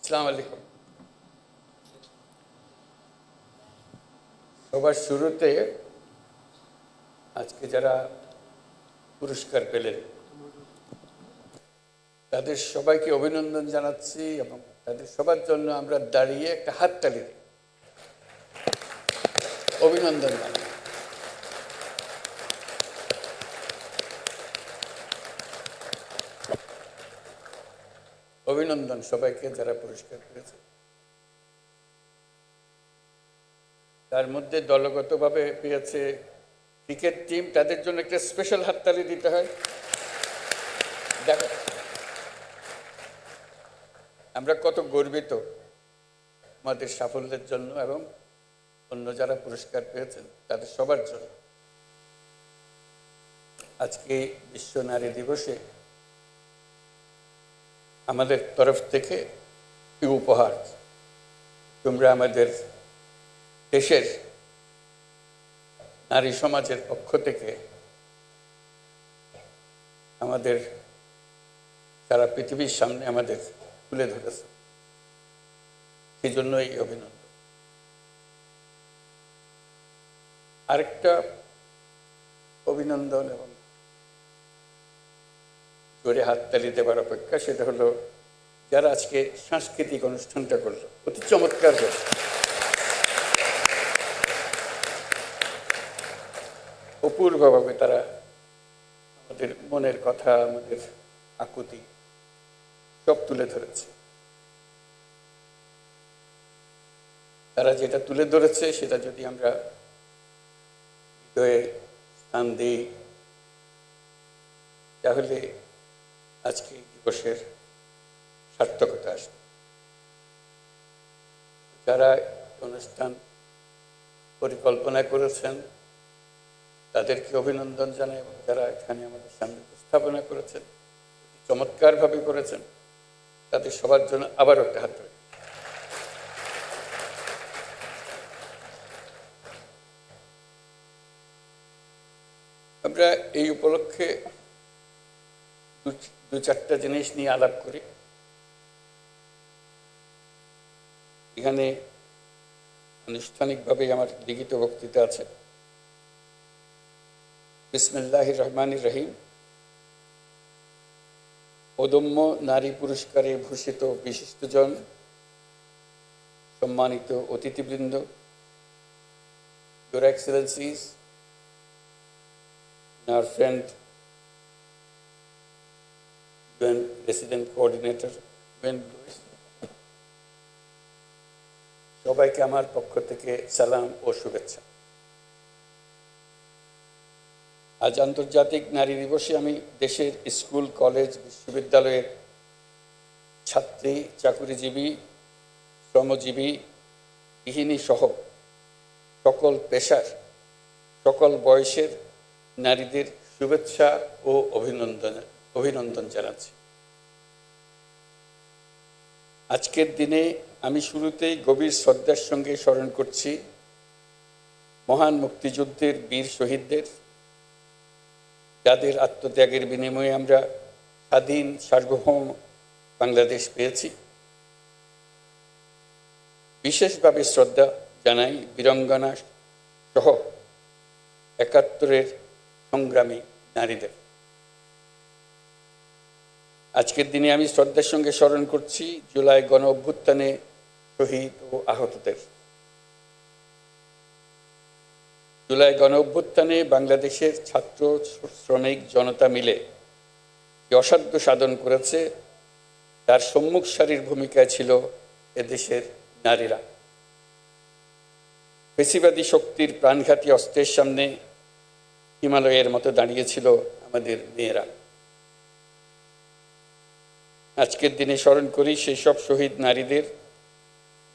আসসালামু আলাইকুম। সবার শুরুতে আজকে যারা পুরস্কার পেলেন তাদের সবাইকে অভিনন্দন জানাচ্ছি এবং তাদের সবার জন্য আমরা দাঁড়িয়ে একটা হাততালি দিই, অভিনন্দন জানাই। অভিনন্দন সবাইকে যারা পুরস্কার পেয়েছে। তার মধ্যে দলগতভাবে পেয়েছে ক্রিকেট টিম, তাদের জন্য একটা স্পেশাল হাততালি দিতে হয়। দেখো আমরা কত গর্বিত আমাদের সাফল্যের জন্য এবং অন্য যারা পুরস্কার পেয়েছেন তাদের সবার জন্য। আজকে বিশ্ব নারী দিবসে আমাদের তরফ থেকে এই উপহার, তোমরা আমাদের দেশের নারী সমাজের পক্ষ থেকে আমাদের সারা পৃথিবীর সামনে আমাদের তুলে ধরেছে, সেই জন্য এই অভিনন্দন। আরেকটা অভিনন্দন এবং জোরে হাততালি দেওয়ার অপেক্ষা, সেটা হলো যারা আজকে সাংস্কৃতিক অনুষ্ঠানটা করলো, অতি চমৎকার হয়েছে। অপূর্বভাবে তারা আমাদের মনের কথা, আমাদের আকুতি সব তুলে ধরেছে। তারা যেটা তুলে ধরেছে সেটা যদি আমরা হৃদয়ে স্থান দিই তাহলে আজকে দিবসের সার্থকতা আসবে। যারা অনুষ্ঠান পরিকল্পনা করেছেন তাদেরকে অভিনন্দন জানাই এবং যারা এখানে আমাদের সামনে উপস্থাপনা করেছেন, চমৎকারভাবে করেছেন, তাদের সবার জন্য আবারও একটা হাত ধরে। আমরা এই উপলক্ষে দু চারটা জিনিস নিয়ে আলাপ করি। এখানে আনুষ্ঠানিকভাবে আমার লিখিত বক্তৃতা আছে। বিসমিল্লাহির রহমানির রহিম। অদম্য নারী পুরস্কারে ভূষিত বিশিষ্টজন, সম্মানিত অতিথিবৃন্দ, Your Excellencies, our friend UN Resident Coordinator UN Lewis, সবাইকে আমার পক্ষ থেকে সালাম ও শুভেচ্ছা। আজ আন্তর্জাতিক নারী দিবসে আমি দেশের স্কুল, কলেজ, বিশ্ববিদ্যালয়ের ছাত্রী, চাকুরিজীবী, শ্রমজীবী, গৃহিণী সহ সকল পেশার, সকল বয়সের নারীদের শুভেচ্ছা ও অভিনন্দন জানাচ্ছি। আজকের দিনে আমি শুরুতেই গভীর শ্রদ্ধার সঙ্গে স্মরণ করছি মহান মুক্তিযুদ্ধের বীর শহীদদের, যাদের আত্মত্যাগের বিনিময়ে আমরা স্বাধীন সার্বভৌম বাংলাদেশ পেয়েছি। বিশেষভাবে শ্রদ্ধা জানাই বীরাঙ্গনা সহ ৭১-এর সংগ্রামী নারীদের। আজকের দিনে আমি শ্রদ্ধার সঙ্গে স্মরণ করছি জুলাই গণ অভ্যুত্থানে শহীদ ও আহতদের। জুলাই গণ অভ্যুত্থানে বাংলাদেশের ছাত্র, শ্রমিক জনতা মিলে যে অসাধ্য সাধন করেছে তার সম্মুখ সারির ভূমিকায় ছিল এদেশের নারীরা। ফেসিবাদী শক্তির প্রাণঘাতী অস্ত্রের সামনে হিমালয়ের মতো দাঁড়িয়েছিল আমাদের মেয়েরা। আজকের দিনে স্মরণ করি সেই সব শহীদ নারীদের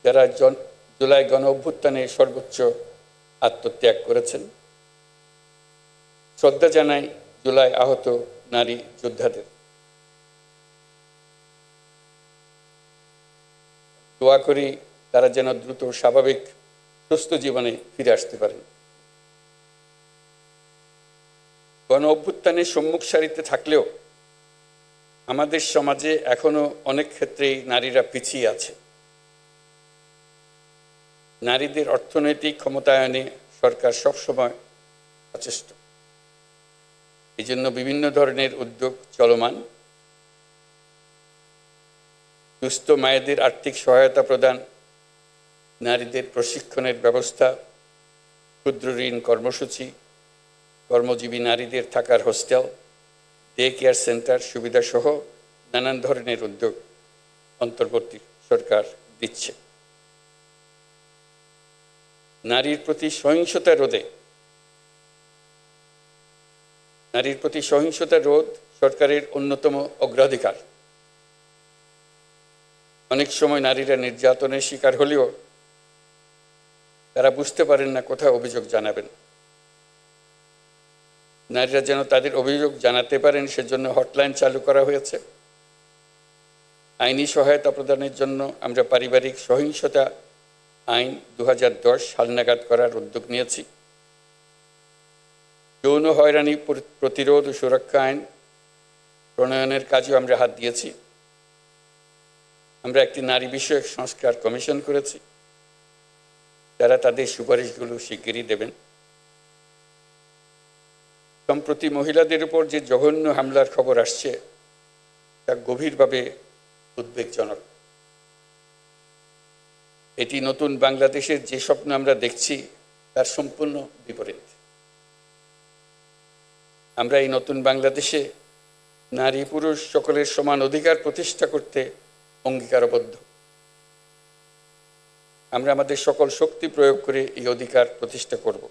যারা জুলাই গণ অভ্যুত্থানে সর্বোচ্চ আত্মত্যাগ করেছেন। শ্রদ্ধা জানাই জুলাই আহত নারী যোদ্ধাদের। দোয়া করি তারা যেন দ্রুত স্বাভাবিক সুস্থ জীবনে ফিরে আসতে পারেন। গণ অভ্যুত্থানের সম্মুখ সারিতে থাকলেও আমাদের সমাজে এখনো অনেক ক্ষেত্রেই নারীরা পিছিয়ে আছে। নারীদের অর্থনৈতিক ক্ষমতায়নে সরকার সবসময় সচেষ্ট। এই জন্য বিভিন্ন ধরনের উদ্যোগ চলমান। দুস্থ মায়েদের আর্থিক সহায়তা প্রদান, নারীদের প্রশিক্ষণের ব্যবস্থা, ক্ষুদ্র ঋণ কর্মসূচি, কর্মজীবী নারীদের থাকার হোস্টেল, ডে কেয়ার সেন্টার সুবিধাসহ নানান ধরনের উদ্যোগ অন্তর্বর্তী সরকার দিচ্ছে। নারীর প্রতি সহিংসতা রোধ সরকারের অন্যতম অগ্রাধিকার। অনেক সময় নারীরা নির্যাতনের শিকার হলেও তারা বুঝতে পারেন না কোথায় অভিযোগ জানাবেন। নারীরা যেন তাদের অভিযোগ জানাতে পারেন সেজন্য হটলাইন চালু করা হয়েছে। আইনি সহায়তা প্রদানের জন্য আমরা পারিবারিক সহিংসতা আইন 2010 হালনাগাদ করার উদ্যোগ নিয়েছি। যৌন হয়রানি প্রতিরোধ ও সুরক্ষা আইন প্রণয়নের কাজেও আমরা হাত দিয়েছি। আমরা একটি নারী বিষয়ক সংস্কার কমিশন করেছি, যারা তাদের সুপারিশগুলো শিগগিরই দেবেন। সম্প্রতি মহিলাদের উপর যে জঘন্য হামলার খবর আসছে তা গভীরভাবে উদ্বেগজনক। এটি নতুন বাংলাদেশের যে স্বপ্ন আমরা দেখছি তার সম্পূর্ণ বিপরীত। আমরা এই নতুন বাংলাদেশে নারী পুরুষ সকলের সমান অধিকার প্রতিষ্ঠা করতে অঙ্গীকারবদ্ধ। আমরা আমাদের সকল শক্তি প্রয়োগ করে এই অধিকার প্রতিষ্ঠা করব।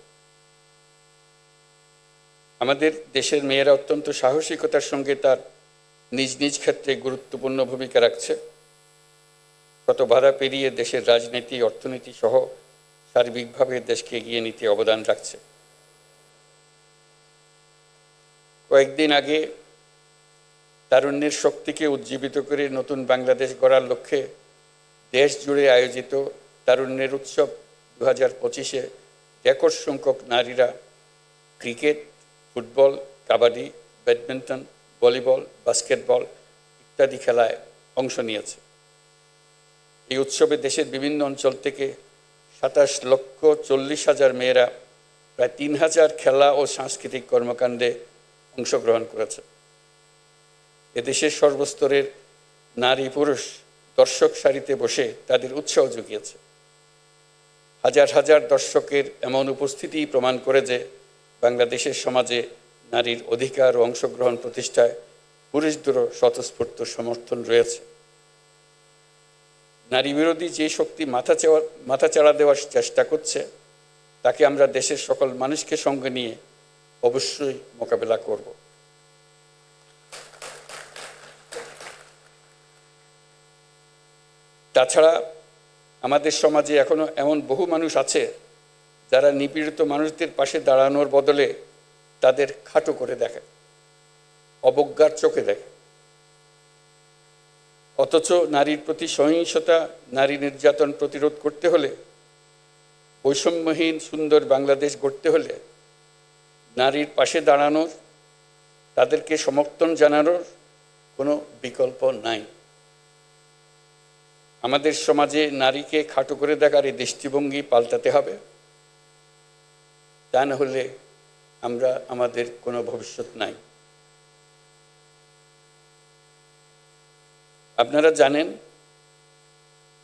আমাদের দেশের মেয়েরা অত্যন্ত সাহসিকতার সঙ্গে তার নিজ নিজ ক্ষেত্রে গুরুত্বপূর্ণ ভূমিকা রাখছে। কত বাধা পেরিয়ে দেশের রাজনীতি, অর্থনীতি সহ সার্বিকভাবে দেশকে এগিয়ে নিতে অবদান রাখছে। কয়েকদিন আগে তারুণ্যের শক্তিকে উজ্জীবিত করে নতুন বাংলাদেশ গড়ার লক্ষ্যে দেশ জুড়ে আয়োজিত তারুণ্যের উৎসব 2025-এ রেকর্ড সংখ্যক নারীরা cricket, football, kabaddi, badminton, volleyball, basketball ইত্যাদি খেলায় অংশ নিয়েছে। এই উৎসবে দেশের বিভিন্ন অঞ্চল থেকে 27,40,000 মেয়েরা প্রায় 3,000 খেলা ও সাংস্কৃতিক কর্মকাণ্ডে অংশগ্রহণ করেছে। এদেশের সর্বস্তরের নারী পুরুষ দর্শক সারিতে বসে তাদের উৎসাহ জুগিয়েছে। হাজার হাজার দর্শকের এমন উপস্থিতি প্রমাণ করে যে বাংলাদেশের সমাজে নারীর অধিকার ও অংশগ্রহণ প্রতিষ্ঠায় পুরুষদেরও স্বতঃস্ফূর্ত সমর্থন রয়েছে। নারী বিরোধী যে শক্তি মাথাচাড়া দেওয়ার চেষ্টা করছে তাকে আমরা দেশের সকল মানুষকে সঙ্গে নিয়ে অবশ্যই মোকাবেলা করব। তাছাড়া আমাদের সমাজে এখনো এমন বহু মানুষ আছে যারা নিপীড়িত মানুষদের পাশে দাঁড়ানোর বদলে তাদের খাটো করে দেখে, অবজ্ঞার চোখে দেখে। অথচ নারীর প্রতি সহিংসতা, নারী নির্যাতন প্রতিরোধ করতে হলে, বৈষম্যহীন সুন্দর বাংলাদেশ গড়তে হলে নারীর পাশে দাঁড়ানোর, তাদেরকে সমর্থন জানানোর কোনো বিকল্প নাই। আমাদের সমাজে নারীকে খাটো করে দেখার এই দৃষ্টিভঙ্গি পাল্টাতে হবে। তা না হলে আমাদের কোনো ভবিষ্যৎ নাই। আপনারা জানেন,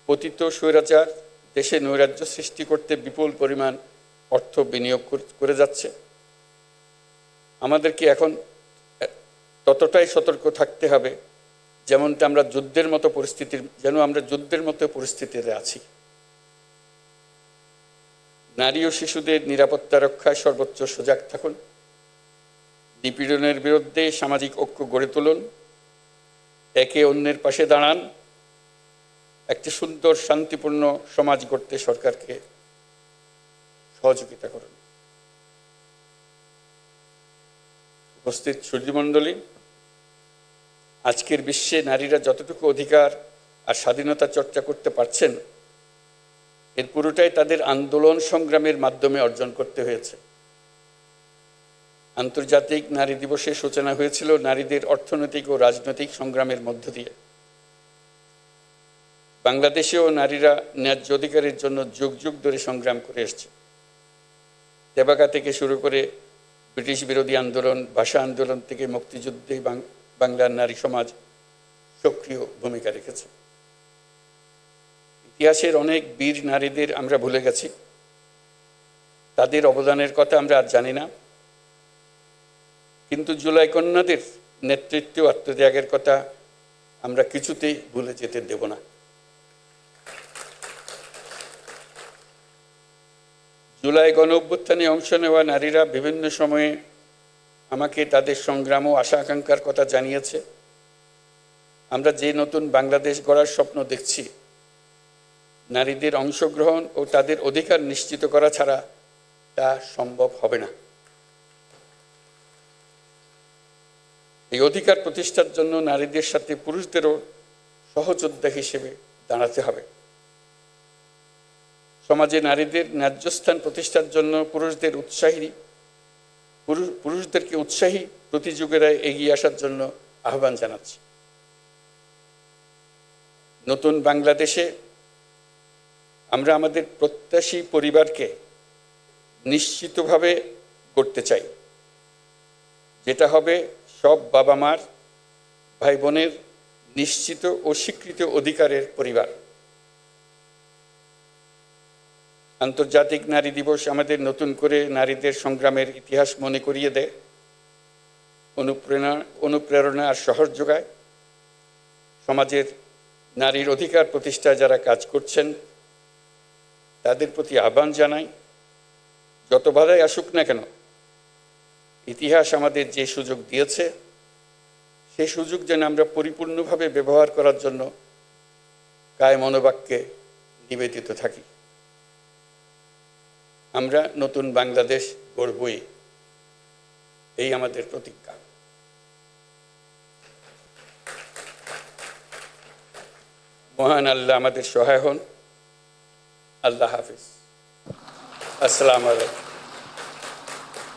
পতিত স্বৈরাচার দেশে নৈরাজ্য সৃষ্টি করতে বিপুল পরিমাণ অর্থ বিনিয়োগ করে যাচ্ছে। আমাদেরকে এখন ততটাই সতর্ক থাকতে হবে যেমনটা আমরা যুদ্ধের মতো পরিস্থিতিতে আছি। নারী ও শিশুদের নিরাপত্তা রক্ষায় সর্বোচ্চ সজাগ থাকুন। নিপীড়নের বিরুদ্ধে সামাজিক ঐক্য গড়ে তুলুন। একে অন্যের পাশে দাঁড়ান। একটি সুন্দর শান্তিপূর্ণ সমাজ গড়তে সরকারকে সহযোগিতা করুন। উপস্থিত সুধীমণ্ডলী, আজকের বিশ্বে নারীরা যতটুকু অধিকার আর স্বাধীনতা চর্চা করতে পারছেন এর পুরোটাই তাদের আন্দোলন সংগ্রামের মাধ্যমে অর্জন করতে হয়েছে। আন্তর্জাতিক নারী দিবসের সূচনা হয়েছিল নারীদের অর্থনৈতিক ও রাজনৈতিক সংগ্রামের মধ্য দিয়ে। বাংলাদেশেও নারীরা ন্যায্য অধিকারের জন্য যুগ যুগ ধরে সংগ্রাম করে এসেছে। তেবাগা থেকে শুরু করে ব্রিটিশ বিরোধী আন্দোলন, ভাষা আন্দোলন থেকে মুক্তিযুদ্ধে বাংলার নারী সমাজ সক্রিয় ভূমিকা রেখেছে। ইতিহাসের অনেক বীর নারীদের আমরা ভুলে গেছি, তাদের অবদানের কথা আমরা আর জানি না, কিন্তু জুলাই কন্যাদের নেতৃত্ব আত্মত্যাগের কথা আমরা কিছুতেই ভুলে যেতে দেব না। জুলাই গণ অভ্যুত্থানে অংশ নেওয়া নারীরা বিভিন্ন সময়ে আমাকে তাদের সংগ্রাম ও আশা আকাঙ্ক্ষার কথা জানিয়েছে। আমরা যে নতুন বাংলাদেশ গড়ার স্বপ্ন দেখছি, নারীদের অংশগ্রহণ ও তাদের অধিকার নিশ্চিত করা ছাড়া তা সম্ভব হবে না। এই অধিকার প্রতিষ্ঠার জন্য নারীদের সাথে পুরুষদেরও সহযোদ্ধা হিসেবে দাঁড়াতে হবে। সমাজে নারীদের ন্যায্য স্থান প্রতিষ্ঠার জন্য পুরুষদেরকে উৎসাহী প্রতিযোগীরায় এগিয়ে আসার জন্য আহ্বান জানাচ্ছি। নতুন বাংলাদেশে আমরা আমাদের প্রত্যাশী পরিবারকে নিশ্চিতভাবে গড়তে চাই, যেটা হবে সব বাবা মার, ভাই বোনের নিশ্চিত ও স্বীকৃত অধিকারের পরিবার। আন্তর্জাতিক নারী দিবস আমাদের নতুন করে নারীদের সংগ্রামের ইতিহাস মনে করিয়ে দেয়, অনুপ্রেরণা আর সাহস যোগায়। সমাজের নারীর অধিকার প্রতিষ্ঠায় যারা কাজ করছেন তাদের প্রতি আহ্বান জানাই, যত বাধাই আসুক না কেন, ইতিহাস আমাদের যে সুযোগ দিয়েছে সেই সুযোগ যেন আমরা পরিপূর্ণভাবে ব্যবহার করার জন্য কায় মনোবাক্যে নিবেদিত থাকি। আমরা নতুন বাংলাদেশ গড়বই, এই আমাদের প্রতিজ্ঞা। মহান আল্লাহ আমাদের সহায় হন। আল্লাহ হাফিজ। আসসালামু আলাইকুম।